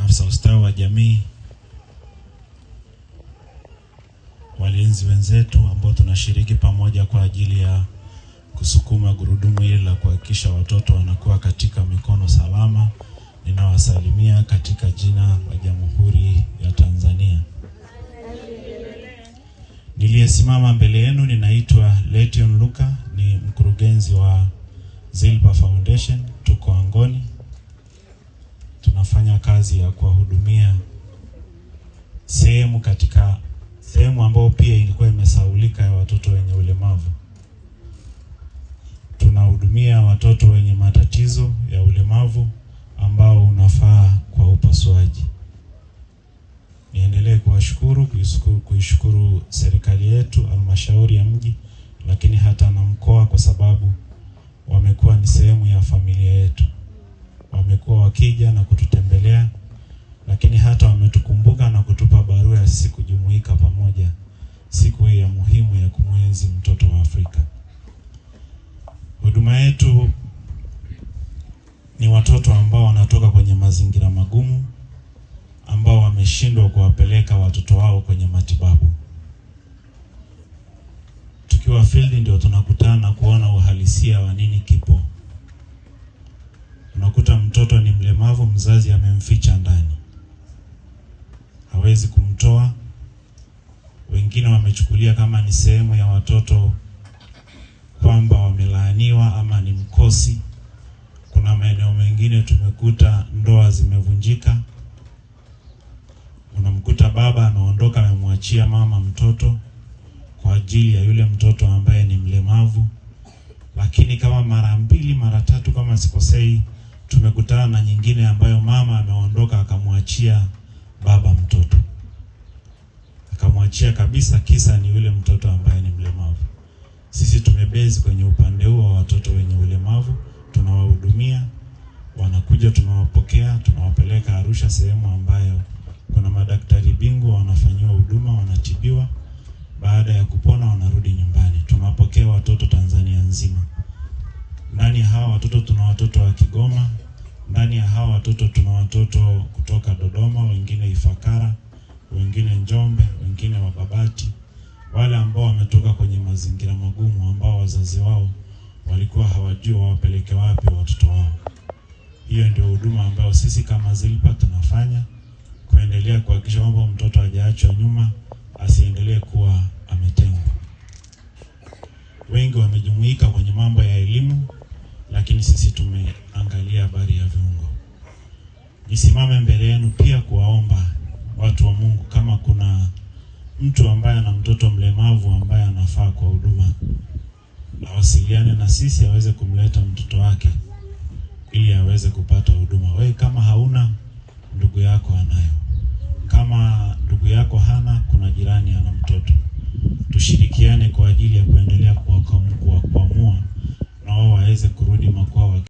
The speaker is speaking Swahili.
maafisa ustawi wa jamii, walinzi wenzetu ambao tunashiriki pamoja kwa ajili ya kusukuma gurudumu hili la kuhakikisha watoto wanakuwa katika mikono salama. Ninawasalimia katika jina la Jamhuri ya Tanzania. Niliyesimama mbele yenu ninaitwa Letion Luka, ni mkurugenzi wa Zilpa Foundation. Tuko Angoni. Tunafanya kazi ya kuwahudumia sehemu ambayo pia ilikuwa imesahaulika ya watoto wenye ulemavu. Tunahudumia watoto wenye matatizo ya ulemavu ambao unafaa kwa upasuaji. Niendelee kuishukuru serikali yetu, halmashauri ya mji, lakini hata na mkoa, kwa sababu wamekuwa ni sehemu ya familia yetu. Wamekuwa wakija na kututembelea, lakini hata wametukumbuka na kutupa barua ya sisi kujumuika pamoja siku hii ya muhimu ya kumwenzi mtoto wa Afrika. Huduma yetu ni watoto ambao wanatoka kwenye mazingira magumu, ambao wameshindwa kuwapeleka watoto wao kwenye matibabu. Tukiwa field ndio tunakutana kuona uhalisia wa nini kipo. Unakuta mtoto ni mlemavu, mzazi amemficha ndani, hawezi kumtoa. Wengine wamechukulia kama ni sehemu ya watoto kwamba wamelaaniwa ama ni mkosi. Kuna maeneo mengine tumekuta ndoa zimevunjika. Unamkuta baba anaondoka amemwachia mama mtoto kwa ajili ya yule mtoto ambaye ni mlemavu. Lakini kama mara 2 mara 3 kama sikosei, tumekutana na nyingine ambayo mama ameondoka akamwachia baba mtoto. Akamwachia kabisa, kisa ni yule mtoto ambaye ni mlemavu. Sisi tumebezi kwenye upande huo wa watoto wenye ulemavu, tunawahudumia, wanakuja, tunawapokea, tunawapeleka Arusha, sehemu ambayo kuna madaktari bingwa wanafanyiwa huduma, wanatibiwa. Baada ya kupona wanarudi nyumbani. Tunawapokea watoto Tanzania nzima. Ndani ya hawa watoto tuna watoto wa Kigoma, ndani ya hawa watoto tuna watoto kutoka Dodoma, wengine Ifakara, wengine Njombe, wengine wa Babati. Wale ambao wametoka kwenye mazingira magumu, ambao wazazi wao walikuwa hawajui wawapeleke wapi watoto wao. Hiyo ndio huduma ambayo sisi kama Zilpa tunafanya, kuendelea kuhakikisha kwamba mtoto hajaachwa nyuma, asiendelee kuwa ametengwa. Wengi wamejumuika kwenye mambo ya elimu, lakini sisi tumeangalia habari ya viungo. Nisimame mbele yenu pia kuwaomba watu wa Mungu, kama kuna mtu ambaye ana mtoto mlemavu ambaye anafaa kwa huduma, awasiliane na sisi aweze kumleta mtoto wake ili aweze kupata huduma. Wewe kama hauna, ndugu yako anayo. Kama ndugu yako hana, kuna jirani